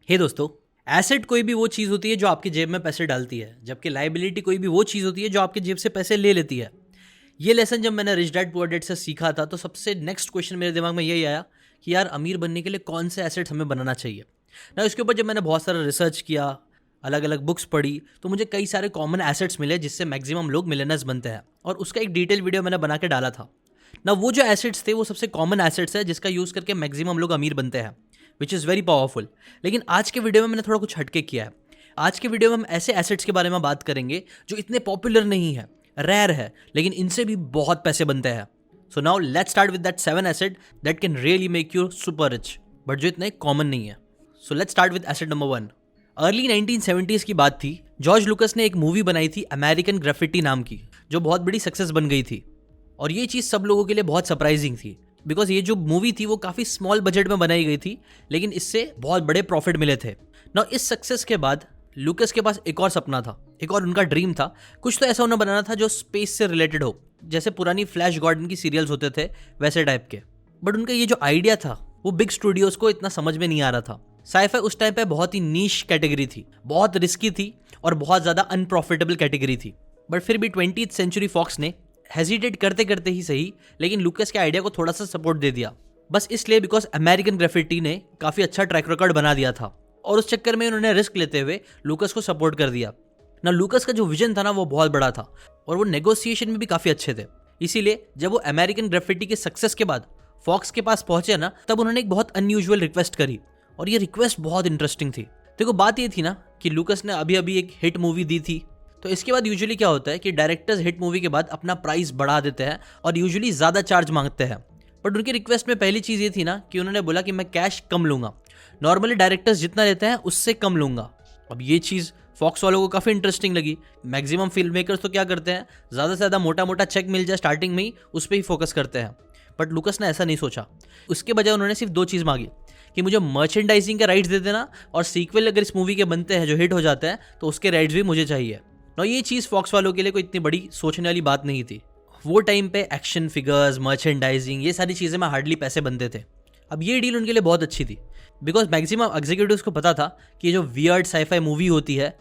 हे दोस्तों, एसेट कोई भी वो चीज़ होती है जो आपकी जेब में पैसे डालती है, जबकि लाइबिलिटी कोई भी वो चीज़ होती है जो आपकी जेब से पैसे ले लेती है। ये लेसन जब मैंने रिच डैड पुअर डैड से सीखा था, तो सबसे नेक्स्ट क्वेश्चन मेरे दिमाग में यही आया कि यार अमीर बनने के लिए कौन से एसेट्स हमें बनाना चाहिए ना। इसके ऊपर जब मैंने बहुत सारा रिसर्च किया, अलग अलग बुक्स पढ़ी, तो मुझे कई सारे कॉमन एसेट्स मिले जिससे मैक्सिमम लोग मिलियनर्स बनते हैं, और उसका एक डिटेल वीडियो मैंने बना के डाला था ना। वो जो एसेट्स थे वो सबसे कॉमन एसेट्स है जिसका यूज़ करके मैक्सिमम लोग अमीर बनते हैं, विच इज़ वेरी पावरफुल। लेकिन आज के वीडियो में मैंने थोड़ा कुछ हटके किया है। आज के वीडियो में हम ऐसे एसेट्स के बारे में बात करेंगे जो इतने पॉपुलर नहीं है, रेयर है, लेकिन इनसे भी बहुत पैसे बनते हैं। So now let's start with that 7 asset that can really make you super rich, but जो इतने कॉमन नहीं है। So let's start with asset number 1। Early 1970s की बात थी। जॉर्ज लुकस ने एक मूवी बनाई थी अमेरिकन ग्राफिटी नाम की, जो बहुत बड़ी सक्सेस बन गई थी। और ये चीज़ सब लोगों के लिए बहुत सरप्राइजिंग थी, बिकॉज ये जो मूवी थी वो काफ़ी स्मॉल बजट में बनाई गई थी, लेकिन इससे बहुत बड़े प्रॉफिट मिले थे ना। इस सक्सेस के बाद लुकस के पास एक और सपना था, एक और उनका ड्रीम था। कुछ तो ऐसा उन्हें बनाना था जो स्पेस से रिलेटेड हो, जैसे पुरानी फ्लैश गॉर्डन की सीरियल्स होते थे वैसे टाइप के। बट उनका ये जो आइडिया था वो बिग स्टूडियोज को इतना समझ में नहीं आ रहा था। साइफाई उस टाइम पे बहुत ही नीश कैटेगरी थी, बहुत रिस्की थी और बहुत ज़्यादा अनप्रॉफिटेबल कैटेगरी थी। बट फिर भी 20th सेंचुरी फॉक्स ने हेजिटेट करते करते ही सही, लेकिन लुकस के आइडिया को थोड़ा सा सपोर्ट दे दिया, बस इसलिए बिकॉज अमेरिकन ग्राफिटी ने काफ़ी अच्छा ट्रैक रिकॉर्ड बना दिया था, और उस चक्कर में उन्होंने रिस्क लेते हुए लुकस को सपोर्ट कर दिया ना। लुकस का जो विजन था ना वो बहुत बड़ा था, और वो नेगोशिएशन में भी काफ़ी अच्छे थे। इसीलिए जब वो अमेरिकन ग्राफिटी के सक्सेस के बाद फॉक्स के पास पहुंचे ना, तब उन्होंने एक बहुत अनयूजुअल रिक्वेस्ट करी, और ये रिक्वेस्ट बहुत इंटरेस्टिंग थी। देखो बात ये थी ना कि लुकस ने अभी अभी एक हिट मूवी दी थी, तो इसके बाद यूजुअली क्या होता है कि डायरेक्टर्स हिट मूवी के बाद अपना प्राइस बढ़ा देते हैं और यूजुअली ज़्यादा चार्ज मांगते हैं। बट उनकी रिक्वेस्ट में पहली चीज़ ये थी ना कि उन्होंने बोला कि मैं कैश कम लूँगा, नॉर्मली डायरेक्टर्स जितना लेते हैं उससे कम लूँगा। अब ये चीज़ फॉक्स वालों को काफ़ी इंटरेस्टिंग लगी। मैक्सिमम फिल्म मेकर्स तो क्या करते हैं, ज़्यादा से ज़्यादा मोटा मोटा चेक मिल जाए स्टार्टिंग में ही, उस पर ही फोकस करते हैं। बट लुकस ने ऐसा नहीं सोचा। उसके बजाय उन्होंने सिर्फ 2 चीज़ मांगी कि मुझे मर्चेंडाइजिंग के राइट्स दे देना, और सीक्वल अगर इस मूवी के बनते हैं जो हिट हो जाते हैं तो उसके राइट्स भी मुझे चाहिए ना। ये चीज़ फॉक्स वालों के लिए कोई इतनी बड़ी सोचने वाली बात नहीं थी। वो टाइम पे एक्शन फिगर्स, मर्चेंडाइजिंग, ये सारी चीज़ें में हार्डली पैसे बनते थे। अब ये डील उनके लिए बहुत अच्छी थी, बिकॉज मैक्सिमम एग्जीक्यूटिव्स को पता था कि ये जो वियर्ड साइफाई मूवी होती है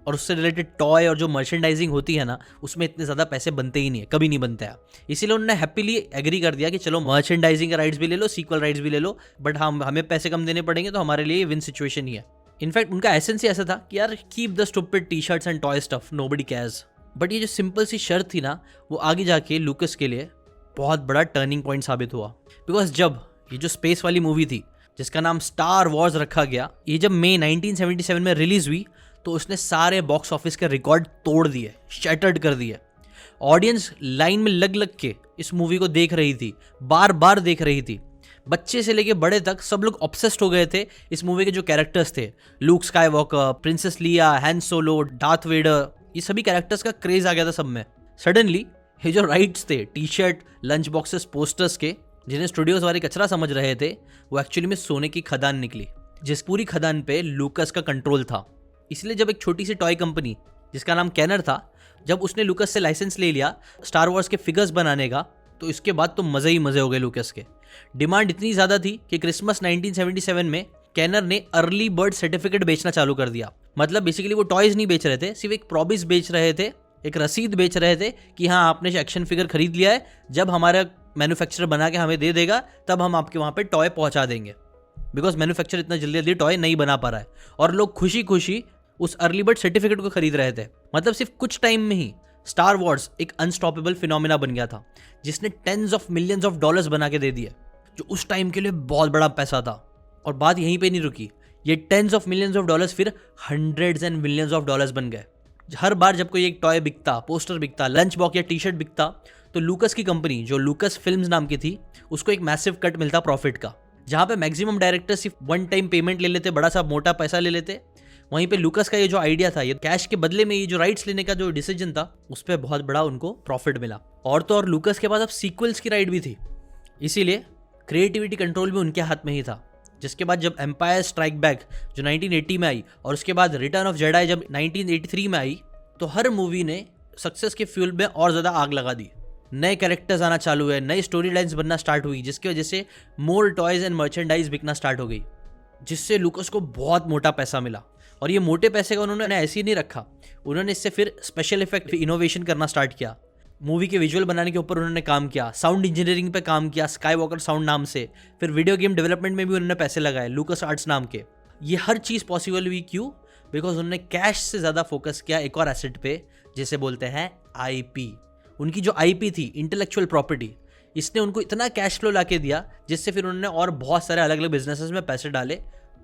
और उससे रिलेटेड टॉय और जो मर्चेंडाइजिंग होती है ना, उसमें इतने ज़्यादा पैसे बनते ही नहीं है, कभी नहीं बनते हैं। इसीलिए उन्होंने हैप्पीली एग्री कर दिया कि चलो मर्चेंडाइजिंग के राइट्स भी ले लो, सीक्वल राइट्स भी ले लो, बट हमें पैसे कम देने पड़ेंगे, तो हमारे लिए विन सिचुएशन ही है। इनफैक्ट उनका एसेंस ही ऐसा था कि यार keep the stupid T shirts and toy stuff, nobody cares. But ये जो सिंपल सी शर्त थी ना, वो आगे जाके लुकस के लिए बहुत बड़ा टर्निंग पॉइंट साबित हुआ। बिकॉज जब ये जो स्पेस वाली मूवी थी जिसका नाम स्टार वॉर्स रखा गया, ये जब मई 1977 में रिलीज हुई, तो उसने सारे बॉक्स ऑफिस के रिकॉर्ड तोड़ दिए, शैटर्ड कर दिए। ऑडियंस लाइन में लग लग के इस मूवी को देख रही थी, बार बार देख रही थी। बच्चे से लेके बड़े तक सब लोग ऑब्सेस्ड हो गए थे इस मूवी के जो कैरेक्टर्स थे, लूक स्काईवॉकर, प्रिंसेस लिया, हैन सोलो, डार्थ वेडर, ये सभी कैरेक्टर्स का क्रेज आ गया था सब में। सडनली ये जो राइट्स थे T shirt, lunch boxes, posters के, जिन्हें स्टूडियोज वाले कचरा समझ रहे थे, वो एक्चुअली में सोने की खदान निकली, जिस पूरी खदान पे लुकस का कंट्रोल था। इसलिए जब एक छोटी सी टॉय कंपनी जिसका नाम कैनर था, जब उसने लुकस से लाइसेंस ले लिया स्टार वॉर्स के फिगर्स बनाने का, तो इसके बाद तो मज़े ही मज़े हो गए लुकस के। डिमांड इतनी ज़्यादा थी कि क्रिसमस 1977 में कैनर ने अर्ली बर्ड सर्टिफिकेट बेचना चालू कर दिया। मतलब बेसिकली वो टॉयज़ नहीं बेच रहे थे, सिर्फ एक प्रॉमिस बेच रहे थे, एक रसीद बेच रहे थे कि हाँ आपने एक्शन फिगर खरीद लिया है, जब हमारा मैन्युफैक्चरर बना के हमें दे देगा तब हम आपके वहाँ पे टॉय पहुँचा देंगे। बिकॉज मैन्युफैक्चरर इतना जल्दी जल्दी टॉय नहीं बना पा रहा है, और लोग खुशी खुशी उस अर्ली बर्ड सर्टिफिकेट को खरीद रहे थे। मतलब सिर्फ कुछ टाइम में ही स्टार वॉर्स एक अनस्टॉपेबल फिनोमिना बन गया था, जिसने tens of millions of dollars बना के दे दिए, जो उस टाइम के लिए बहुत बड़ा पैसा था। और बात यहीं पे नहीं रुकी, ये tens of millions of dollars फिर hundreds and millions of dollars बन गए। हर बार जब कोई एक टॉय बिकता, पोस्टर बिकता, लंच बॉक्स या टी शर्ट बिकता, तो लुकस की कंपनी जो लुकस फिल्म्स नाम की थी, उसको एक मैसिव कट मिलता प्रॉफिट का। जहाँ पे मैक्सिमम डायरेक्टर सिर्फ 1 टाइम पेमेंट ले लेते, बड़ा सा मोटा पैसा ले लेते, वहीं पे लुकस का ये जो आइडिया था, ये कैश के बदले में ये जो राइट्स लेने का जो डिसीजन था, उस पर बहुत बड़ा उनको प्रॉफिट मिला। और तो और लुकस के पास अब सीक्वल्स की राइट भी थी, इसीलिए क्रिएटिविटी कंट्रोल भी उनके हाथ में ही था। जिसके बाद जब एम्पायर स्ट्राइक बैक जो 1980 में आई, और उसके बाद रिटर्न ऑफ जेडाई जब 1983 में आई, तो हर मूवी ने सक्सेस के फ्यूल में और ज़्यादा आग लगा दी। नए कैरेक्टर्स आना चालू है, नई स्टोरी लाइन्स बनना स्टार्ट हुई, जिसकी वजह से मोर टॉयज एंड मर्चेंडाइज बिकना स्टार्ट हो गई। जिससे लूकस को बहुत मोटा पैसा मिला। और ये मोटे पैसे का उन्होंने ऐसे ही नहीं रखा, उन्होंने इससे फिर स्पेशल इफेक्ट इनोवेशन करना स्टार्ट किया। मूवी के विजुअल बनाने के ऊपर उन्होंने काम किया, साउंड इंजीनियरिंग पे काम किया स्काई वॉकर साउंड नाम से। फिर वीडियो गेम डेवलपमेंट में भी उन्होंने पैसे लगाए लूकस आर्ट्स नाम के। ये हर चीज़ पॉसिबल हुई क्यों? बिकॉज उन्होंने कैश से ज़्यादा फोकस किया एक और एसेट पे जिसे बोलते हैं आईपी। उनकी जो आईपी थी, इंटेलेक्चुअल प्रॉपर्टी, इसने उनको इतना कैश फ्लो ला के दिया जिससे फिर उन्होंने और बहुत सारे अलग अलग बिजनेसेस में पैसे डाले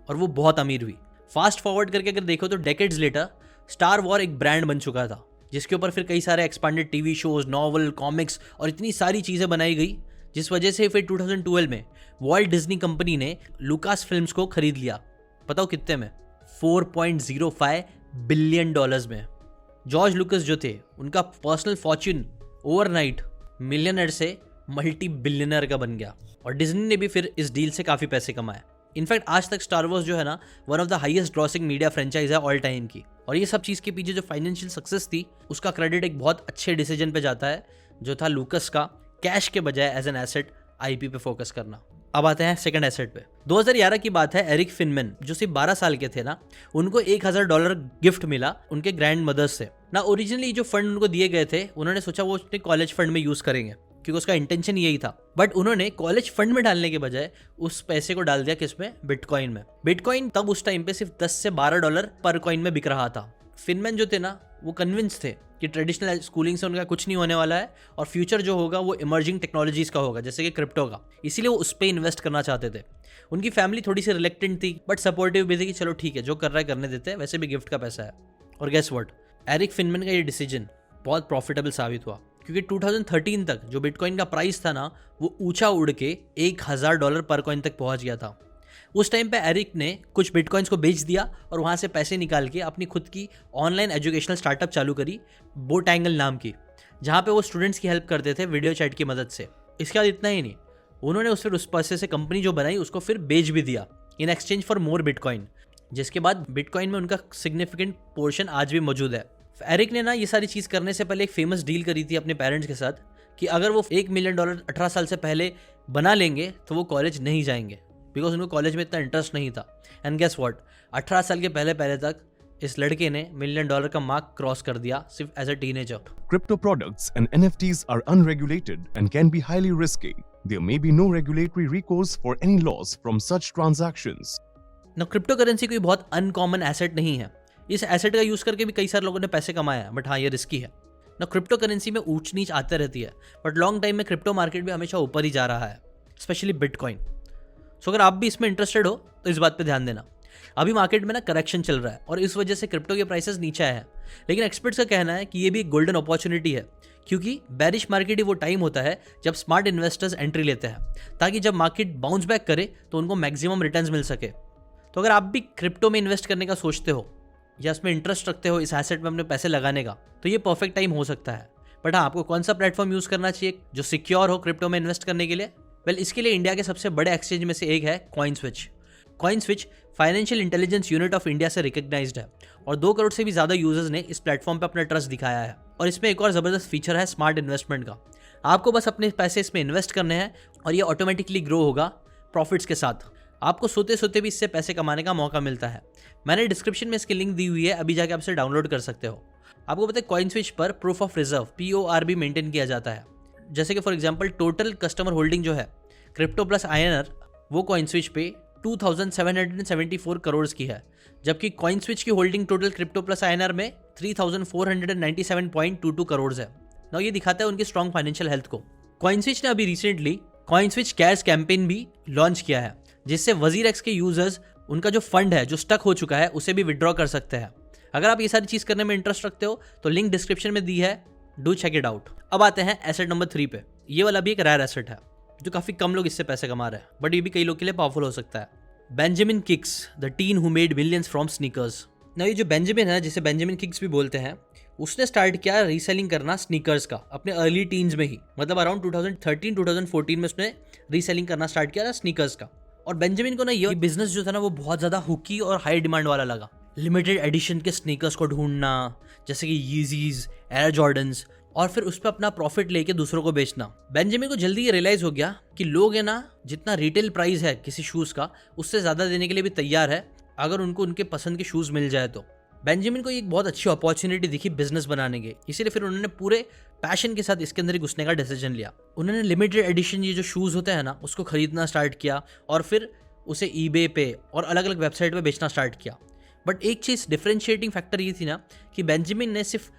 और वो बहुत अमीर हुई। फास्ट फॉरवर्ड करके अगर देखो तो डेकेड्स लेटर स्टार वॉर एक ब्रांड बन चुका था, जिसके ऊपर फिर कई सारे expanded TV shows, novel, comics और इतनी सारी चीज़ें बनाई गई, जिस वजह से फिर 2012 में वॉल्ट डिज्नी कंपनी ने लुकास फिल्म्स को खरीद लिया। बताओ कितने में? $4.05 बिलियन में। जॉर्ज लुकास जो थे, उनका पर्सनल फॉर्च्यून ओवरनाइट मिलियनर से मल्टी बिलियनर का बन गया और डिज्नी ने भी फिर इस डील से काफ़ी पैसे कमाए। इनफैक्ट आज तक स्टार वॉर्स जो है ना, one of the highest grossing media franchise है ऑल टाइम की। और ये सब चीज़ के पीछे जो फाइनेंशियल सक्सेस थी, उसका क्रेडिट एक बहुत अच्छे डिसीजन पे जाता है, जो था लुकास का कैश के बजाय एज एन एसेट आईपी पे फोकस करना। अब आते हैं सेकंड एसेट पे। 2011 की बात है, एरिक फिनमैन जो सिर्फ 12 साल के थे ना, उनको $1000 गिफ्ट मिला उनके ग्रैंड मदर्स से ना। ओरिजिनली जो फंड उनको दिए गए थे, उन्होंने सोचा वो अपने कॉलेज फंड में यूज करेंगे क्योंकि उसका इंटेंशन यही था। बट उन्होंने कॉलेज फंड में डालने के बजाय उस पैसे को डाल दिया किसमें? बिटकॉइन में। बिटकॉइन तब उस टाइम पे सिर्फ $10 से $12 पर कॉइन में बिक रहा था। फिनमैन जो थे ना, वो कन्विंस थे कि ट्रेडिशनल स्कूलिंग से उनका कुछ नहीं होने वाला है और फ्यूचर जो होगा वो इमर्जिंग टेक्नोलॉजीज का होगा, जैसे कि क्रिप्टो का। इसीलिए वो उस पर इन्वेस्ट करना चाहते थे। उनकी फैमिली थोड़ी सी रिलेक्टेंट थी बट सपोर्टिव भी थी कि चलो ठीक है, जो कर रहा है करने देते हैं, वैसे भी गिफ्ट का पैसा है। और गेस व्हाट, एरिक फिनमैन का ये डिसीजन बहुत प्रॉफिटेबल साबित हुआ क्योंकि 2013 तक जो बिटकॉइन का प्राइस था ना, वो ऊंचा उड़ के $1000 पर कॉइन तक पहुंच गया था। उस टाइम पे एरिक ने कुछ बिटकॉइंस को बेच दिया और वहाँ से पैसे निकाल के अपनी खुद की ऑनलाइन एजुकेशनल स्टार्टअप चालू करी, बोटैंगल नाम की, जहाँ पे वो स्टूडेंट्स की हेल्प करते थे वीडियो चैट की मदद से। इसके बाद इतना ही नहीं, उन्होंने उस पैसे से कंपनी जो बनाई उसको फिर बेच भी दिया in exchange for more bitcoin, जिसके बाद बिटकॉइन में उनका सिग्निफिकेंट पोर्शन आज भी मौजूद है। एरिक ने ना ये सारी चीज़ करने से पहले एक फेमस डील करी थी अपने पेरेंट्स के साथ कि अगर वो $1 मिलियन 18 साल से पहले बना लेंगे तो वो कॉलेज नहीं जाएंगे, बिकॉज उनको कॉलेज में इतना इंटरेस्ट नहीं था। एंड गेस व्हाट, 18 साल के पहले तक इस लड़के ने $1 मिलियन का मार्क क्रॉस कर दिया सिर्फ as a teenager. Crypto products and NFTs are unregulated and can be highly risky. There may be no regulatory recourse for any loss from such transactions. ना क्रिप्टो करेंसी कोई बहुत uncommon asset नहीं है। इस asset का use करके भी कई सारे लोगों ने पैसे कमाया है, बट हाँ, ये रिस्की है ना। क्रिप्टो करेंसी में ऊंच नीच आते रहती है, बट लॉन्ग टाइम में क्रिप्टो मार्केट भी हमेशा ऊपर ही जा रहा है, स्पेशली बिटकॉइन। सो अगर आप भी इसमें इंटरेस्टेड हो तो इस बात पे ध्यान देना। अभी मार्केट में ना करेक्शन चल रहा है और इस वजह से क्रिप्टो के प्राइसेस नीचे आए हैं, लेकिन एक्सपर्ट्स का कहना है कि ये भी एक गोल्डन अपॉर्चुनिटी है, क्योंकि बैरिश मार्केट ही वो टाइम होता है जब स्मार्ट इन्वेस्टर्स एंट्री लेते हैं, ताकि जब मार्केट बाउंस बैक करे तो उनको मैक्सिमम रिटर्न्स मिल सके। तो अगर आप भी क्रिप्टो में इन्वेस्ट करने का सोचते हो या इसमें इंटरेस्ट रखते हो, इस एसेट में अपने पैसे लगाने का, तो ये परफेक्ट टाइम हो सकता है। बट हाँ, आपको कौन सा प्लेटफॉर्म यूज करना चाहिए जो सिक्योर हो क्रिप्टो में इन्वेस्ट करने के लिए? वेल, इसके लिए इंडिया के सबसे बड़े एक्सचेंज में से एक है CoinSwitch. CoinSwitch financial intelligence unit of India से रिकग्नाइज्ड है और 2 करोड़ से भी ज़्यादा यूजर्स ने इस प्लेटफॉर्म पर अपना ट्रस्ट दिखाया है। और इसमें एक और ज़बरदस्त फीचर है स्मार्ट इन्वेस्टमेंट का। आपको बस अपने पैसे इसमें इन्वेस्ट करने हैं और ये ऑटोमेटिकली ग्रो होगा प्रॉफिट्स के साथ। आपको सोते सोते भी इससे पैसे कमाने का मौका मिलता है। मैंने डिस्क्रिप्शन में इसकी लिंक दी हुई है, अभी जाके आप इसे डाउनलोड कर सकते हो। आपको पता है कॉइनस्विच पर प्रूफ ऑफ रिजर्व POR भी मेंटेन किया जाता है। जैसे कि for example total customer holding जो है क्रिप्टो प्लस INR, वो कॉइनस्विच पे 2774 करोड़ की है, जबकि कॉइनस्विच की holding total crypto plus INR में 3497.22 करोड़ है ना। ये दिखाता है उनकी स्ट्रॉन्ग फाइनेंशियल हेल्थ को। कॉइनस्विच ने अभी रिसेंटली कॉइनस्विच कैश कैंपेन भी लॉन्च किया है, जिससे WazirX के यूजर्स उनका जो फंड है जो स्टक हो चुका है उसे भी विड्रॉ कर सकते हैं। अगर आप ये सारी चीज करने में इंटरेस्ट रखते हो तो लिंक डिस्क्रिप्शन में दी है, डू चेक इट आउट। अब आते हैं एसेट नंबर 3 पे। ये वाला भी एक रेयर एसेट है जो काफी कम लोग इससे पैसे कमा रहे हैं, बट ये भी कई लोग के लिए पावरफुल हो सकता है। Benjamin kicks, the tin who made millions from sneakers. ना ये जो बेंजामिन है, जिसे बेंजामिन किक्स भी बोलते हैं, उसने स्टार्ट किया रीसेलिंग करना स्नीकर्स का अपने अर्ली टीन्स में ही, मतलब अराउंड 2013-2014 में उसने रीसेलिंग करना स्टार्ट किया स्नीकर्स का। और बेंजामिन को ना ये बिजनेस जो था ना, वो बहुत ज़्यादा हुकी और हाई डिमांड वाला लगा। लिमिटेड एडिशन के स्नीकर्स को ढूंढना, जैसे कि यीजीज, एयर जॉर्डन्स, और फिर उस पर अपना प्रॉफिट लेके दूसरों को बेचना। बेंजामिन को जल्दी ये रियलाइज हो गया कि लोग है ना, जितना रिटेल प्राइस है किसी शूज़ का उससे ज़्यादा देने के लिए भी तैयार है अगर उनको उनके पसंद के शूज़ मिल जाए तो। बेंजामिन को एक बहुत अच्छी अपॉर्चुनिटी दिखी बिजनेस बनाने की, इसीलिए फिर उन्होंने पूरे पैशन के साथ इसके अंदर ही घुसने का डिसीजन लिया। उन्होंने लिमिटेड एडिशन ये जो शूज़ होते हैं ना उसको खरीदना स्टार्ट किया और फिर उसे ईबे पे और अलग अलग वेबसाइट पे बेचना स्टार्ट किया। बट एक चीज़ डिफरेंशिएटिंग फैक्टर ये थी ना कि बेंजामिन ने सिर्फ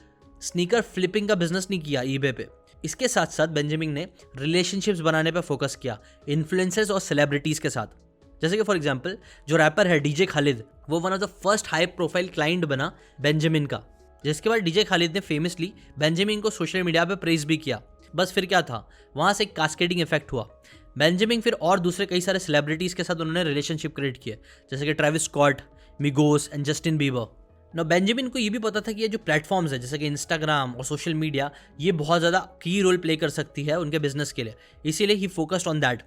स्नीकर फ्लिपिंग का बिजनेस नहीं किया ईबे पे, इसके साथ साथ बेंजामिन ने रिलेशनशिप्स बनाने पे फोकस किया इन्फ्लुएंसर्स और सेलिब्रिटीज़ के साथ। जैसे कि फॉर एग्जांपल जो रैपर है डीजे खालिद, वो one of the first high profile client बना बेंजामिन का, जिसके बाद डीजे खालिद ने फेमसली बेंजामिन को सोशल मीडिया पे प्रेज भी किया। बस फिर क्या था, वहाँ से एक कास्केडिंग इफेक्ट हुआ। बेंजामिन फिर और दूसरे कई सारे सेलिब्रिटीज़ के साथ उन्होंने रिलेशनशिप क्रिएट किए, जैसे कि Travis Scott, Migos and Justin Bieber. ना बेंजामिन को ये भी पता था कि ये जो प्लेटफॉर्म्स है जैसे कि इंस्टाग्राम और सोशल मीडिया, ये बहुत ज़्यादा की रोल प्ले कर सकती है उनके बिजनेस के लिए, इसीलिए ही फोकस्ड ऑन दैट।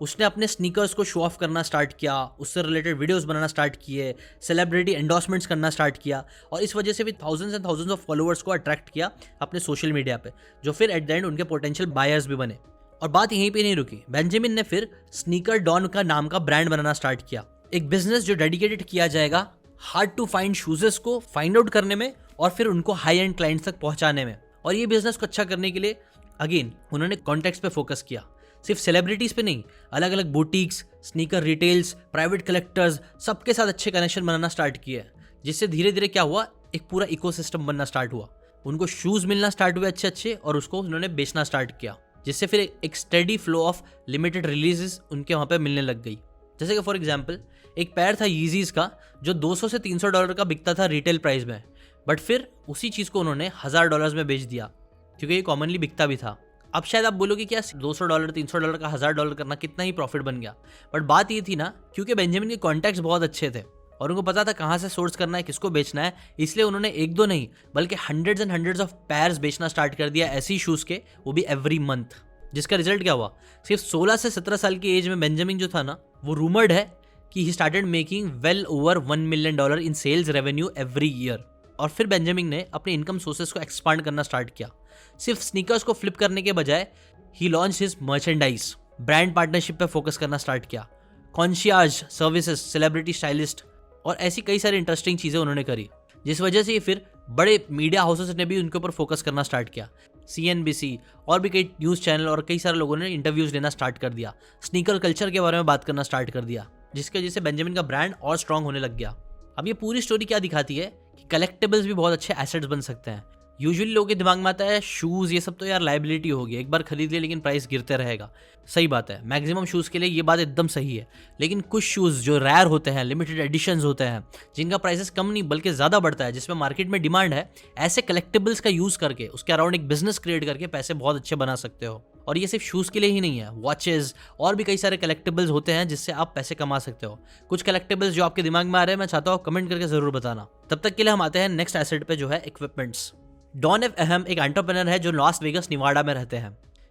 उसने अपने स्नीकर्स को शो ऑफ करना स्टार्ट किया, उससे रिलेटेड वीडियोस बनाना स्टार्ट किए, सेलिब्रिटी एंडोर्समेंट्स करना स्टार्ट किया और इस वजह से भी thousands and thousands of followers को अट्रैक्ट किया अपने सोशल मीडिया पे, जो फिर एट द एंड उनके पोटेंशियल बायर्स भी बने। और बात यहीं पे नहीं रुकी, बेंजामिन ने फिर स्नीकर डॉन का नाम का ब्रांड बनाना स्टार्ट किया, एक बिजनेस जो डेडिकेटेड किया जाएगा हार्ड टू फाइंड शूजेस को फाइंड आउट करने में और फिर उनको हाई एंड क्लाइंट्स तक पहुंचाने में। और ये बिजनेस को अच्छा करने के लिए अगेन उन्होंने कॉन्टेक्ट्स पे फोकस किया, सिर्फ सेलिब्रिटीज पे नहीं, अलग अलग boutiques, sneaker retails, private collectors, सबके साथ अच्छे कनेक्शन बनाना स्टार्ट किए, जिससे धीरे धीरे क्या हुआ, एक पूरा इकोसिस्टम बनना स्टार्ट हुआ। उनको शूज मिलना स्टार्ट हुए अच्छे अच्छे और उसको उन्होंने बेचना स्टार्ट किया, जिससे फिर एक steady flow of limited releases उनके वहाँ पे मिलने लग गई। जैसे कि फॉर एग्जाम्पल एक पैर था यीजीज का जो $200 से $300 का बिकता था रिटेल प्राइस में, बट फिर उसी चीज़ को उन्होंने $1000 में बेच दिया, क्योंकि ये कॉमनली बिकता भी था। अब शायद आप बोलोगे क्या $200 $300 का $1000 करना कितना ही प्रॉफिट बन गया, बट बात ये थी ना, क्योंकि बेंजामिन के कॉन्टैक्ट्स बहुत अच्छे थे और उनको पता था कहाँ से सोर्स करना है, किसको बेचना है, इसलिए उन्होंने एक दो नहीं बल्कि hundreds and hundreds of pairs बेचना स्टार्ट कर दिया ऐसी शूज़ के, वो भी एवरी मंथ। जिसका रिजल्ट क्या हुआ, सिर्फ 16 से 17 साल की एज में बेंजामिन जो था ना, वो रूमर्ड है कि he started making well over $1 million in sales revenue every year. और फिर बेंजामिन ने अपने इनकम सोर्सेस को एक्सपांड करना स्टार्ट किया। सिर्फ स्नीकर्स को फ्लिप करने के बजाय he launch his merchandise, brand partnership पे फोकस करना स्टार्ट किया, कॉन्शियाज सर्विसेज, सेलिब्रिटी स्टाइलिस्ट और ऐसी कई सारी इंटरेस्टिंग चीज़ें उन्होंने करी, जिस वजह से फिर बड़े मीडिया हाउसेस ने भी उनके ऊपर फोकस करना स्टार्ट किया। CNBC और भी कई न्यूज़ चैनल और कई सारे लोगों ने इंटरव्यूज़ लेना स्टार्ट कर दिया, स्नीकर कल्चर के बारे में बात करना स्टार्ट कर दिया, जिसकी वजह से बेंजामिन का ब्रांड और स्ट्रांग होने लग गया। अब ये पूरी स्टोरी क्या दिखाती है कि कलेक्टिबल्स भी बहुत अच्छे एसेट्स बन सकते हैं। यूजुअली लोगों के दिमाग में आता है शूज़ ये सब तो यार लाइबिलिटी होगी, एक बार खरीद लिया लेकिन प्राइस गिरते रहेगा। सही बात है, मैक्सिमम शूज़ के लिए ये बात एकदम सही है, लेकिन कुछ शूज़ जो रेयर होते हैं, लिमिटेड एडिशंस होते हैं, जिनका प्राइसेस कम नहीं बल्कि ज़्यादा बढ़ता है, जिसमें मार्केट में डिमांड है, ऐसे कलेक्टिबल्स का यूज़ करके उसके अराउंड एक बिजनेस क्रिएट करके पैसे बहुत अच्छे बना सकते हो। और ये सिर्फ शूज़ के लिए ही नहीं है, वॉचेज़ और भी कई सारे कलेक्टिबल्स होते हैं जिससे आप पैसे कमा सकते हो। कुछ कलेक्टिबल्स जो आपके दिमाग में आ रहे हैं, मैं चाहता हूँ कमेंट करके ज़रूर बताना। तब तक के लिए हम आते हैं नेक्स्ट एसेट पे, जो है इक्विपमेंट्स। डॉन एफ अहम एक एंटरप्रेन्योर है जो लॉस वेगस निवाडा में रहते हैं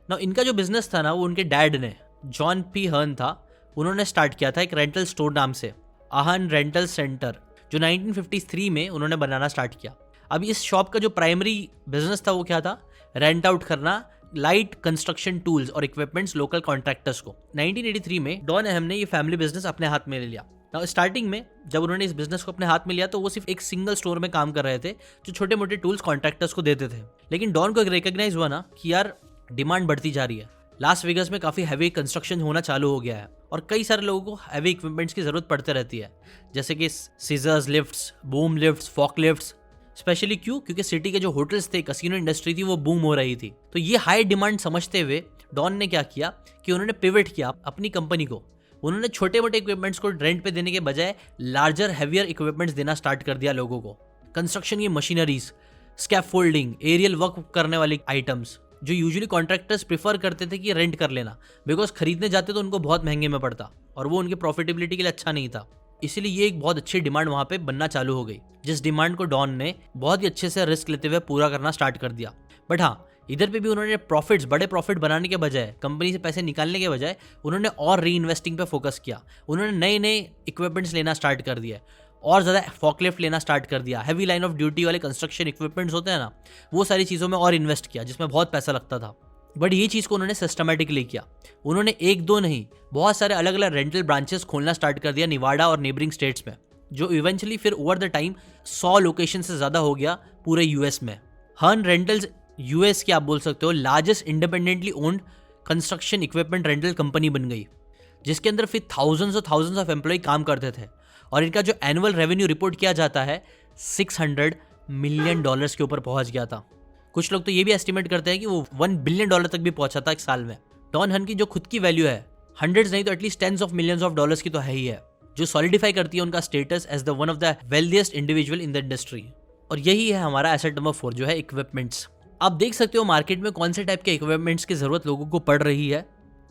ना। इनका जो बिजनेस था ना, वो उनके डैड ने, जॉन पी हर्न था, उन्होंने स्टार्ट किया था एक रेंटल स्टोर नाम से, आहन रेंटल सेंटर, जो 1953 में उन्होंने बनाना स्टार्ट किया। अब इस शॉप का जो प्राइमरी बिजनेस था वो क्या था, रेंट आउट करना लाइट कंस्ट्रक्शन टूल्स और इक्विपमेंट्स लोकल कॉन्ट्रैक्टर्स को। 1983 में डॉन अहम ने ये फैमिली बिजनेस अपने हाथ में ले लिया। स्टार्टिंग में जब उन्होंने इस बिजनेस को अपने हाथ में लिया तो वो सिर्फ एक सिंगल स्टोर में काम कर रहे थे जो छोटे मोटे टूल्स कॉन्ट्रैक्टर्स को देते थे। लेकिन डॉन को रिकॉग्नाइज हुआ ना कि यार डिमांड बढ़ती जा रही है, लास वेगस में काफ़ी हैवी कंस्ट्रक्शन होना चालू हो गया है और कई सारे लोगों को हैवी इक्विपमेंट्स की ज़रूरत पड़ते रहती है, जैसे कि scissors lifts, boom lifts, fork lifts. Specially क्योंकि सिटी के जो होटल्स थे, कसिनो इंडस्ट्री थी, वो बूम हो रही थी। तो ये हाई डिमांड समझते हुए डॉन ने क्या किया कि उन्होंने पिवट किया अपनी कंपनी को। उन्होंने छोटे मोटे इक्विपमेंट्स को रेंट पे देने के बजाय लार्जर हैवियर इक्विपमेंट्स देना स्टार्ट कर दिया लोगों को। कंस्ट्रक्शन की मशीनरीज, स्कैफोल्डिंग, एरियल वर्क करने वाली आइटम्स, जो यूजुअली कॉन्ट्रैक्टर्स प्रीफर करते थे कि रेंट कर लेना, बिकॉज खरीदने जाते तो उनको बहुत महंगे में पड़ता और वो उनकी प्रॉफिटेबिलिटी के लिए अच्छा नहीं था। इसीलिए ये एक बहुत अच्छी डिमांड वहाँ पे बनना चालू हो गई, जिस डिमांड को डॉन ने बहुत ही अच्छे से रिस्क लेते हुए पूरा करना स्टार्ट कर दिया। बट हाँ, इधर पे भी उन्होंने बड़े प्रॉफिट बनाने के बजाय, कंपनी से पैसे निकालने के बजाय, उन्होंने और री इन्वेस्टिंग पे फोकस किया। उन्होंने नए नए इक्विपमेंट्स लेना स्टार्ट कर दिया और ज़्यादा फॉकलिफ्ट लेना स्टार्ट कर दिया, हैवी लाइन ऑफ ड्यूटी वाले कंस्ट्रक्शन इक्विपमेंट्स होते हैं ना, वो सारी चीज़ों में और इन्वेस्ट किया जिसमें बहुत पैसा लगता था। बट ये चीज़ को उन्होंने सिस्टमेटिकली किया। उन्होंने एक दो नहीं, बहुत सारे अलग अलग रेंटल ब्रांचेस खोलना स्टार्ट कर दिया निवाडा और नेबरिंग स्टेट्स में, जो इवेंचुअली फिर ओवर द टाइम 100 लोकेशन से ज़्यादा हो गया पूरे यूएस में। हर्न रेंटल्स यूएस की आप बोल सकते हो largest independently owned construction equipment rental company बन गई, जिसके अंदर फिर थाउजेंड्स ऑफ एम्प्लॉय काम करते थे। और इनका जो एनुअल रेवेन्यू रिपोर्ट किया जाता है $600 मिलियन के ऊपर पहुंच गया था। कुछ लोग तो ये भी एस्टिमेट करते हैं कि वो $1 बिलियन तक भी पहुंचा था एक साल में। डॉन हन की जो खुद की वैल्यू है हंड्रेड्स नहीं तो at least tens of millions of dollars की तो है ही है, जो सॉलिडिफाई करती है उनका status as the one of the wealthiest individual in the industry. और यही है हमारा एसेट नंबर 4 जो है इक्विपमेंट्स। आप देख सकते हो मार्केट में कौन से टाइप के इक्विपमेंट्स की जरूरत लोगों को पड़ रही है,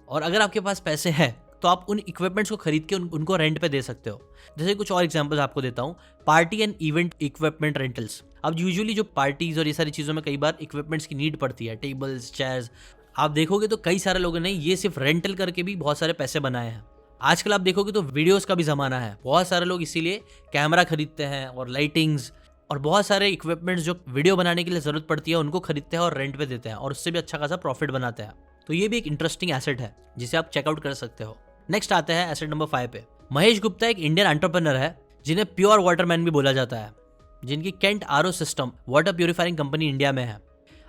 और अगर आपके पास पैसे हैं तो आप उन इक्विपमेंट्स को खरीद के उनको रेंट पे दे सकते हो। जैसे कुछ और एग्जांपल्स आपको देता हूँ, party and event equipment rentals. अब यूजुअली जो पार्टीज और ये सारी चीज़ों में कई बार इक्विपमेंट्स की नीड पड़ती है, टेबल्स, चेयर्स। आप देखोगे तो कई सारे लोगों ने ये सिर्फ रेंटल करके भी बहुत सारे पैसे बनाए हैं। आजकल आप देखोगे तो वीडियोस का भी ज़माना है, बहुत सारे लोग इसीलिए कैमरा खरीदते हैं और लाइटिंग्स और बहुत सारे इक्विपमेंट्स जो वीडियो बनाने के लिए ज़रूरत पड़ती है उनको खरीदते हैं और रेंट पे देते हैं, और उससे भी अच्छा खासा प्रॉफिट बनाते हैं। तो ये भी एक इंटरेस्टिंग एसेट है जिसे आप चेकआउट कर सकते हो। नेक्स्ट आते हैं एसेट नंबर 5 पे। महेश गुप्ता एक इंडियन एंटरप्रेन्योर है जिन्हें प्योर वाटरमैन भी बोला जाता है, जिनकी Kent RO system water purifying company India में है।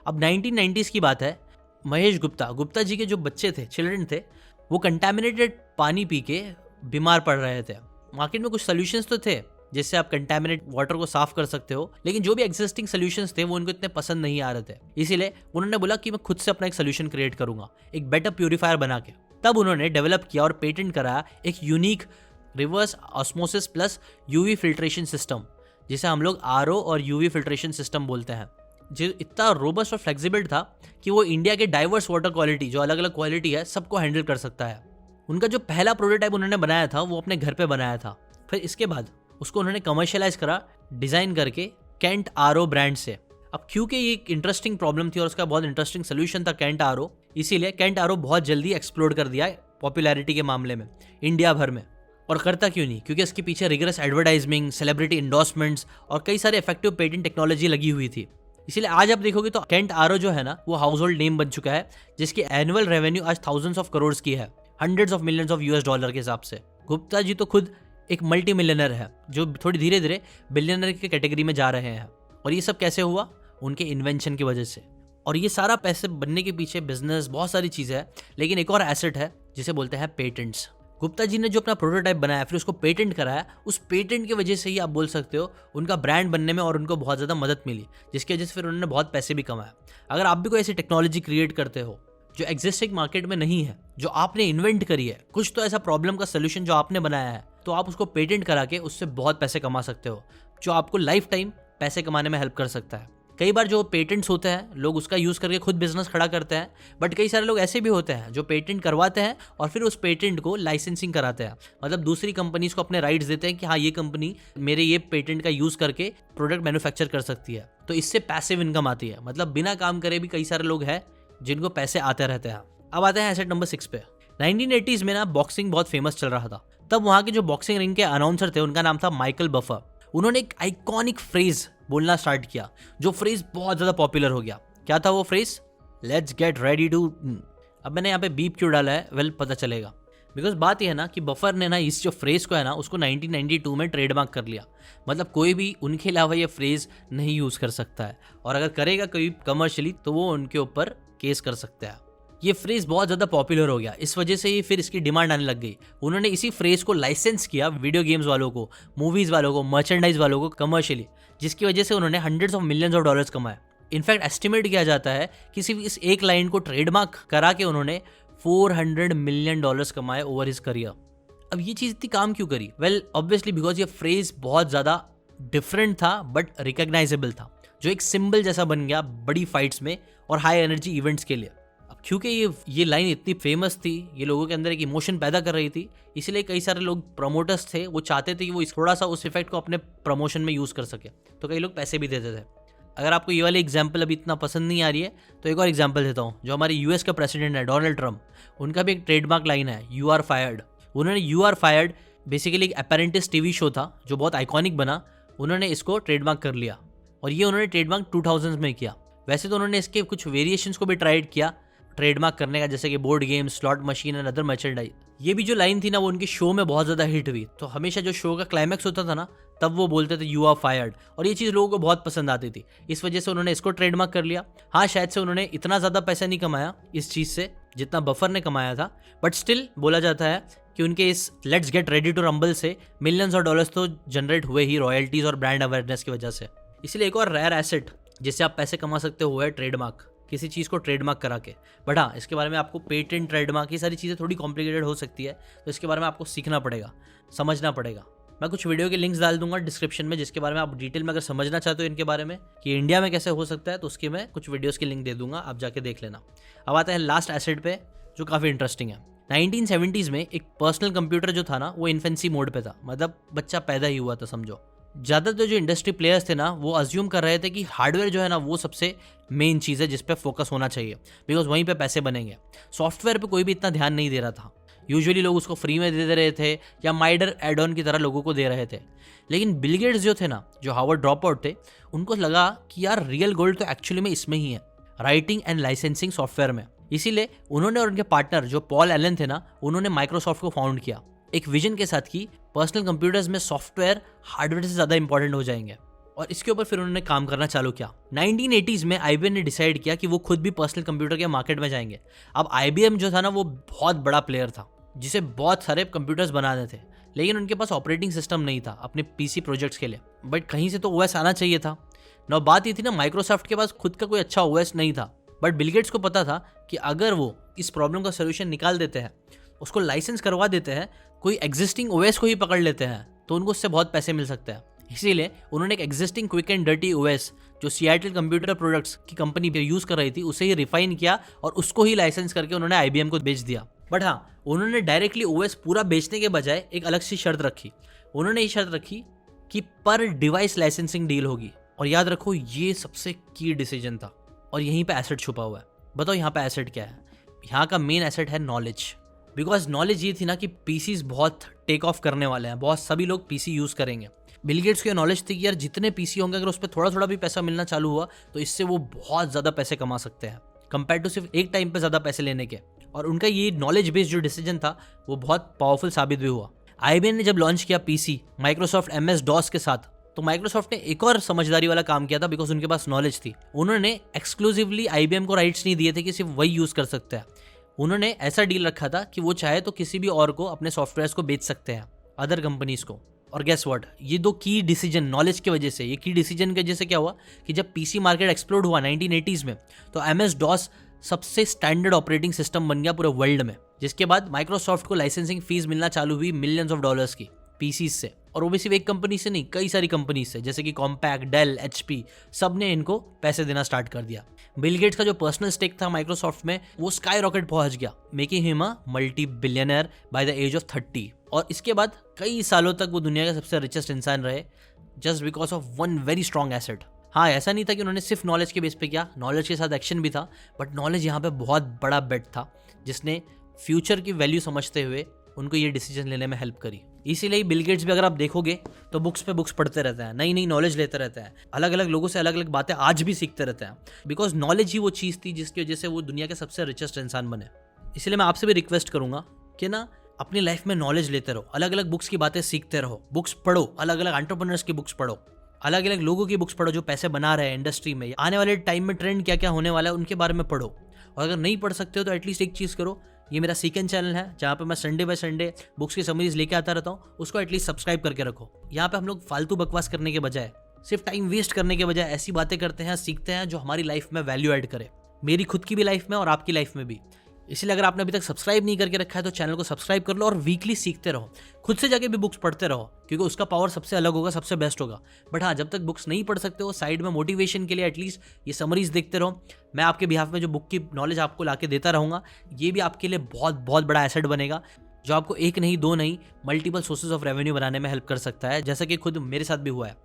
अब 1990s की बात है, महेश गुप्ता जी के जो बच्चे थे, चिल्ड्रन थे, वो कंटामिनेटेड पानी पी के बीमार पड़ रहे थे। मार्केट में कुछ सोल्यूशंस तो थे जिससे आप कंटामिनेट वाटर को साफ कर सकते हो, लेकिन जो भी एग्जिस्टिंग सोल्यूशंस थे वो उनको इतने पसंद नहीं आ रहे थे। इसीलिए उन्होंने बोला कि मैं खुद से अपना एक सोल्यूशन क्रिएट करूंगा, एक बेटर प्यूरिफायर बना के। तब उन्होंने डेवलप किया और पेटेंट कराया एक unique reverse osmosis plus UV filtration system, जिसे हम लोग आरओ और यूवी फिल्ट्रेशन सिस्टम बोलते हैं, जो इतना रोबस्ट और फ्लेक्सिबल था कि वो इंडिया के डाइवर्स वाटर क्वालिटी, जो अलग अलग क्वालिटी है, सबको हैंडल कर सकता है। उनका जो पहला प्रोटोटाइप उन्होंने बनाया था वो अपने घर पे बनाया था। फिर इसके बाद उसको उन्होंने कमर्शियलाइज करा डिज़ाइन करके कैंट आरओ ब्रांड से। अब क्योंकि ये एक इंटरेस्टिंग प्रॉब्लम थी और उसका बहुत इंटरेस्टिंग सोल्यूशन था कैंट आरओ, इसीलिए कैंट आरओ बहुत जल्दी एक्सप्लोड कर दिया पॉपुलैरिटी के मामले में इंडिया भर में। और करता क्यों नहीं, क्योंकि इसके पीछे रिगरस एडवर्टाइजमेंट, सेलिब्रिटी इंडोर्समेंट्स और कई सारे इफेक्टिव पेटेंट टेक्नोलॉजी लगी हुई थी। इसीलिए आज आप देखोगे तो कैंट आरओ जो है ना, वो हाउस होल्ड नेम बन चुका है, जिसकी एनुअल रेवेन्यू आज थाउजेंड्स ऑफ करोड़ की है, hundreds of millions of US dollar के हिसाब से। गुप्ता जी तो खुद एक मल्टी मिलियनर है, जो थोड़ी धीरे धीरे बिलियनर की कैटेगरी में जा रहे हैं। और ये सब कैसे हुआ? उनके इन्वेंशन की वजह से। और ये सारा पैसे बनने के पीछे बिजनेस, बहुत सारी चीज़ें हैं, लेकिन एक और एसेट है जिसे बोलते हैं पेटेंट्स। गुप्ता जी ने जो अपना प्रोटोटाइप बनाया फिर उसको पेटेंट कराया, उस पेटेंट की वजह से ही आप बोल सकते हो उनका ब्रांड बनने में और उनको बहुत ज़्यादा मदद मिली, जिसकी वजह से फिर उन्होंने बहुत पैसे भी कमाए। अगर आप भी कोई ऐसी टेक्नोलॉजी क्रिएट करते हो जो एग्जिस्टिंग मार्केट में नहीं है, जो आपने इन्वेंट करी है, कुछ तो ऐसा प्रॉब्लम का सोल्यूशन जो आपने बनाया है, तो आप उसको पेटेंट करा के उससे बहुत पैसे कमा सकते हो, जो आपको लाइफ टाइम पैसे कमाने में हेल्प कर सकता है। कई बार जो पेटेंट्स होते हैं लोग उसका यूज़ करके खुद बिजनेस खड़ा करते हैं, बट कई सारे लोग ऐसे भी होते हैं जो पेटेंट करवाते हैं और फिर उस पेटेंट को लाइसेंसिंग कराते हैं, मतलब दूसरी कंपनीज को अपने राइट्स देते हैं कि हाँ, ये कंपनी मेरे ये पेटेंट का यूज़ करके प्रोडक्ट मैन्युफैक्चर कर सकती है। तो इससे पैसिव इनकम आती है, मतलब बिना काम करे भी कई सारे लोग हैं जिनको पैसे आते रहते हैं। अब आते हैं एसेट नंबर 6 पे। 1980s में ना बॉक्सिंग बहुत फेमस चल रहा था। तब वहाँ के जो बॉक्सिंग रिंग के अनाउंसर थे उनका नाम था माइकल बफर। उन्होंने एक आइकॉनिक फ्रेज बोलना स्टार्ट किया, जो फ्रेज बहुत ज़्यादा पॉपुलर हो गया। क्या था वो phrase? Let's get ready to. अब मैंने यहाँ पे बीप क्यों डाला है, वेल पता चलेगा। बिकॉज बात यह है ना कि बफर ने ना इस जो फ्रेज को है ना उसको 1992 में ट्रेडमार्क कर लिया। मतलब कोई भी उनके अलावा ये फ्रेज नहीं यूज़ कर सकता है, और अगर करेगा कोई कमर्शियली तो वो उनके ऊपर केस कर सकता है। ये फ्रेज बहुत ज़्यादा पॉपुलर हो गया, इस वजह से ही फिर इसकी डिमांड आने लग गई। उन्होंने इसी फ्रेज को लाइसेंस किया वीडियो गेम्स वालों को, मूवीज़ वालों को, मर्चेंडाइज वालों को कमर्शियली, जिसकी वजह से उन्होंने hundreds of millions of dollars कमाए। इनफैक्ट एस्टिमेट किया जाता है कि सिर्फ इस एक लाइन को ट्रेडमार्क करा के उन्होंने $400 मिलियन कमाए ओवर हिज करियर। अब ये चीज़ इतनी काम क्यों करी? वेल ऑब्वियसली बिकॉज ये फ्रेज बहुत ज़्यादा डिफरेंट था बट रिकग्नाइजेबल था, जो एक सिंबल जैसा बन गया बड़ी फाइट्स में और हाई एनर्जी इवेंट्स के लिए। अब क्योंकि ये लाइन इतनी फेमस थी, ये लोगों के अंदर एक इमोशन पैदा कर रही थी, इसलिए कई सारे लोग प्रमोटर्स थे, वो चाहते थे कि वो थोड़ा सा उस इफेक्ट को अपने प्रमोशन में यूज़ कर सके, तो कई लोग पैसे भी देते थे। अगर आपको ये वाली एग्जाम्पल अभी इतना पसंद नहीं आ रही है तो एक और एग्जाम्पल देता हूँ। जो हमारे US का प्रेसिडेंट है डोनाल्ड ट्रंप, उनका भी एक ट्रेडमार्क लाइन है, यू आर फायर्ड। उन्होंने यू आर फायर्ड बेसिकली एक अपेरेंटिस टीवी शो था जो बहुत आइकॉनिक बना, उन्होंने इसको ट्रेडमार्क कर लिया और ये उन्होंने ट्रेडमार्क 2000 में किया। वैसे तो उन्होंने इसके कुछ वेरिएशंस को भी ट्राइड किया ट्रेडमार्क करने का, जैसे कि board game, slot machine and other merchandise. ये भी जो लाइन थी ना वो उनके शो में बहुत ज़्यादा हिट हुई। तो हमेशा जो शो का क्लाइमैक्स होता था ना तब वो बोलते थे यू आर फायर्ड, और ये चीज़ लोगों को बहुत पसंद आती थी। इस वजह से उन्होंने इसको ट्रेडमार्क कर लिया। हाँ, शायद से उन्होंने इतना ज़्यादा पैसा नहीं कमाया इस चीज़ से जितना बफर ने कमाया था, बट स्टिल बोला जाता है कि उनके इस let's get ready to rumble से मिलियंस ऑफ डॉलर्स तो जनरेट हुए ही रॉयल्टीज़ और ब्रांड अवेयरनेस की वजह से। इसलिए एक और रेयर एसेट जिससे आप पैसे कमा सकते हो है ट्रेडमार्क, किसी चीज़ को ट्रेडमार्क करा के। बट हाँ, इसके बारे में आपको पेटेंट, ट्रेडमार्क, ये सारी चीज़ें थोड़ी कॉम्प्लिकेटेड हो सकती है, तो इसके बारे में आपको सीखना पड़ेगा, समझना पड़ेगा। मैं कुछ वीडियो के लिंक्स डाल दूंगा डिस्क्रिप्शन में जिसके बारे में आप डिटेल में अगर समझना चाहते हो इनके बारे में कि इंडिया में कैसे हो सकता है, तो उसके मैं कुछ वीडियोज़ के लिंक दे दूंगा, आप जाके देख लेना। अब आते हैं लास्ट एसेट पे जो काफ़ी इंटरेस्टिंग है। 1970s में एक पर्सनल कंप्यूटर जो था ना वो इन्फेंसी मोड पे था, मतलब बच्चा पैदा ही हुआ था समझो। ज़्यादातर जो इंडस्ट्री प्लेयर्स थे ना वो अज्यूम कर रहे थे कि हार्डवेयर जो है ना वो सबसे मेन चीज़ है जिस पे फोकस होना चाहिए, बिकॉज वहीं पे पैसे बनेंगे। सॉफ्टवेयर पे कोई भी इतना ध्यान नहीं दे रहा था। यूजुअली लोग उसको फ्री में दे रहे थे या माइडर एड ऑन की तरह लोगों को दे रहे थे। लेकिन बिल गेट्स जो थे ना, जो हार्वर्ड ड्रॉप आउट थे, उनको लगा कि यार रियल गोल्ड तो एक्चुअली में इसमें ही है, राइटिंग एंड लाइसेंसिंग सॉफ्टवेयर में। इसीलिए उन्होंने और उनके पार्टनर जो पॉल एलन थे ना, उन्होंने माइक्रोसॉफ्ट को फाउंड किया एक विजन के साथ कि पर्सनल कंप्यूटर्स में सॉफ्टवेयर हार्डवेयर से ज़्यादा इंपॉर्टेंट हो जाएंगे, और इसके ऊपर फिर उन्होंने काम करना चालू किया। 1980s में IBM ने डिसाइड किया कि वो खुद भी पर्सनल कंप्यूटर के मार्केट में जाएंगे। अब IBM जो था ना वो बहुत बड़ा प्लेयर था जिसे बहुत सारे कंप्यूटर्स बनाने थे, लेकिन उनके पास ऑपरेटिंग सिस्टम नहीं था अपने PC प्रोजेक्ट्स के लिए, बट कहीं से तो OS आना चाहिए था ना। बात ये थी ना, माइक्रोसॉफ्ट के पास खुद का कोई अच्छा OS नहीं था, बट बिल गेट्स को पता था कि अगर वो इस प्रॉब्लम का सोल्यूशन निकाल देते हैं, उसको लाइसेंस करवा देते हैं, कोई एग्जिस्टिंग OS को ही पकड़ लेते हैं, तो उनको उससे बहुत पैसे मिल सकते हैं। इसीलिए उन्होंने एक existing quick and dirty OS जो सिएटल कंप्यूटर प्रोडक्ट्स की कंपनी यूज़ कर रही थी उसे ही रिफाइन किया और उसको ही लाइसेंस करके उन्होंने IBM को बेच दिया। बट हाँ, उन्होंने डायरेक्टली OS पूरा बेचने के बजाय एक अलग सी शर्त रखी। उन्होंने ये शर्त रखी कि पर डिवाइस लाइसेंसिंग डील होगी, और याद रखो ये सबसे की डिसीजन था, और यहीं पे एसेट छुपा हुआ है। बताओ यहाँ पे एसेट क्या है? यहाँ का मेन एसेट है नॉलेज। बिकॉज नॉलेज ये थी ना कि PCs बहुत टेक ऑफ करने वाले हैं, बहुत सभी लोग PC यूज़ करेंगे। बिल गेट्स की नॉलेज थी कि यार जितने PC होंगे अगर उस पर थोड़ा थोड़ा भी पैसा मिलना चालू हुआ तो इससे वो बहुत ज़्यादा पैसे कमा सकते हैं कंपेयर टू सिर्फ एक टाइम पे ज़्यादा पैसे लेने के। और उनका ये नॉलेज बेस्ड जो डिसीजन था वो बहुत पावरफुल साबित भी हुआ। IBM ने जब लॉन्च किया PC माइक्रोसॉफ्ट MS-DOS के साथ, तो माइक्रोसॉफ्ट ने एक और समझदारी वाला काम किया था, बिकॉज उनके पास नॉलेज थी। उन्होंने एक्सक्लूसिवली IBM को राइट्स नहीं दिए थे कि सिर्फ वही यूज़ कर सकते हैं। उन्होंने ऐसा डील रखा था कि वो चाहे तो किसी भी और को अपने सॉफ्टवेयर्स को बेच सकते हैं, अदर कंपनीज को। और गेस व्हाट, ये दो की डिसीजन नॉलेज की वजह से, ये की डिसीजन की वजह से क्या हुआ कि जब PC मार्केट एक्सप्लोड हुआ 1980s में, तो MS-DOS सबसे स्टैंडर्ड ऑपरेटिंग सिस्टम बन गया पूरे वर्ल्ड में, जिसके बाद माइक्रोसॉफ्ट को लाइसेंसिंग फीस मिलना चालू हुई मिलियंस ऑफ डॉलर्स की PCs से। और वो भी सिर्फ एक कंपनी से नहीं, कई सारी कंपनी से, जैसे कि कॉम्पैक्ट, डेल, HP, सब ने इनको पैसे देना स्टार्ट कर दिया। बिल गेट्स का जो पर्सनल स्टेक था माइक्रोसॉफ्ट में वो स्काई रॉकेट पहुंच गया, making him a multi billionaire by the age of 30। और इसके बाद कई सालों तक वो दुनिया के सबसे रिचेस्ट इंसान रहे, just because of one very strong asset. हाँ, ऐसा नहीं था कि उन्होंने सिर्फ नॉलेज के बेस पे किया, नॉलेज के साथ एक्शन भी था, बट नॉलेज यहाँ पे बहुत बड़ा बेट था जिसने फ्यूचर की वैल्यू समझते हुए उनको ये डिसीजन लेने में हेल्प करी। इसीलिए बिल गेट्स भी अगर आप देखोगे तो बुक्स पे बुक्स पढ़ते रहते हैं, नई नई नॉलेज लेते रहते हैं, अलग अलग लोगों से अलग अलग बातें आज भी सीखते रहते हैं, बिकॉज नॉलेज ही वो चीज़ थी जिसकी वजह से वो दुनिया के सबसे रिचेस्ट इंसान बने। इसलिए मैं आपसे भी रिक्वेस्ट करूंगा कि ना अपनी लाइफ में नॉलेज लेते रहो, अलग अलग बुक्स की बातें सीखते रहो, बुक्स पढ़ो, अलग अलग एंटरप्रेन्योर्स की बुक्स पढ़ो, अलग अलग लोगों की बुक्स पढ़ो जो पैसे बना रहे हैं इंडस्ट्री में, आने वाले टाइम में ट्रेंड क्या क्या होने वाला है उनके बारे में पढ़ो। और अगर नहीं पढ़ सकते हो तो एटलीस्ट एक चीज़ करो, ये मेरा सीकन चैनल है जहाँ पे मैं संडे बाय संडे बुक्स की समरीज लेके आता रहता हूँ, उसको एटलीस्ट सब्सक्राइब करके रखो। यहाँ पे हम लोग फालतू बकवास करने के बजाय, सिर्फ टाइम वेस्ट करने के बजाय ऐसी बातें करते हैं, सीखते हैं जो हमारी लाइफ में वैल्यू ऐड करे, मेरी खुद की भी लाइफ में और आपकी लाइफ में भी। इसलिए अगर आपने अभी तक सब्सक्राइब नहीं करके रखा है तो चैनल को सब्सक्राइब कर लो और वीकली सीखते रहो, खुद से जाके भी बुक्स पढ़ते रहो, क्योंकि उसका पावर सबसे अलग होगा, सबसे बेस्ट होगा। बट हाँ, जब तक बुक्स नहीं पढ़ सकते हो, साइड में मोटिवेशन के लिए एटलीस्ट ये समरीज देखते रहो। मैं आपके बिहाफ में जो बुक की नॉलेज आपको लाके देता रहूँगा, ये भी आपके लिए बहुत बहुत बड़ा एसेट बनेगा, जो आपको एक नहीं, दो नहीं, मल्टीपल सोर्सेज ऑफ रेवेन्यू बनाने में हेल्प कर सकता है, जैसा कि खुद मेरे साथ भी हुआ है।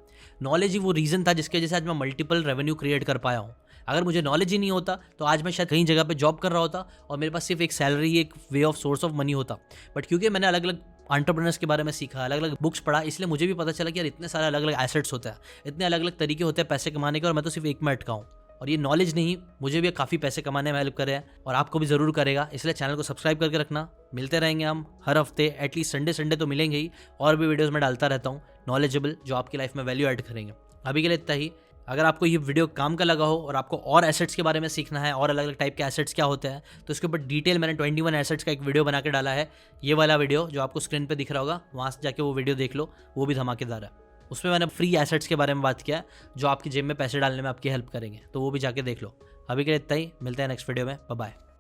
नॉलेज ही वो रीज़न था जिसकी वजह से आज मैं मल्टीपल रेवेन्यू क्रिएट कर पाया हूँ। अगर मुझे नॉलेज ही नहीं होता तो आज मैं शायद कहीं जगह पे जॉब कर रहा होता और मेरे पास सिर्फ एक सैलरी, एक way of source of money होता। बट क्योंकि मैंने अलग अलग एंटरप्रेन्योर्स के बारे में सीखा, अलग अलग बुक्स पढ़ा, इसलिए मुझे भी पता चला कि यार इतने सारे अलग अलग एसेट्स होते हैं, इतने अलग अलग तरीके होते हैं पैसे कमाने के, और मैं तो सिर्फ एक में अटका हूँ। और ये नॉलेज नहीं मुझे भी काफ़ी पैसे कमाने में हेल्प करे है और आपको भी ज़रूर करेगा, इसलिए चैनल को सब्सक्राइब करके रखना। मिलते रहेंगे हम हर हफ्ते, एटलीस्ट संडे तो मिलेंगे ही, और भी वीडियोस में डालता रहता हूँ नॉलेजेबल, जो आपकी लाइफ में वैल्यू ऐड करेंगे। अभी के लिए इतना ही। अगर आपको ये वीडियो काम का लगा हो और आपको और एसेट्स के बारे में सीखना है, और अलग अलग टाइप के एसेट्स क्या होते हैं, तो इसके ऊपर डिटेल मैंने 21 एसेट्स का एक वीडियो बना के डाला है। ये वाला वीडियो जो आपको स्क्रीन पे दिख रहा होगा, वहाँ से जाके वो वीडियो देख लो, वो भी धमाकेदार है। उसमें मैंने फ्री एसेट्स के बारे में बात किया जो आपकी जेब में पैसे डालने में आपकी हेल्प करेंगे, तो वो भी जाके देख लो। अभी के लिए इतना ही, मिलते हैं नेक्स्ट वीडियो में, बाय बाय।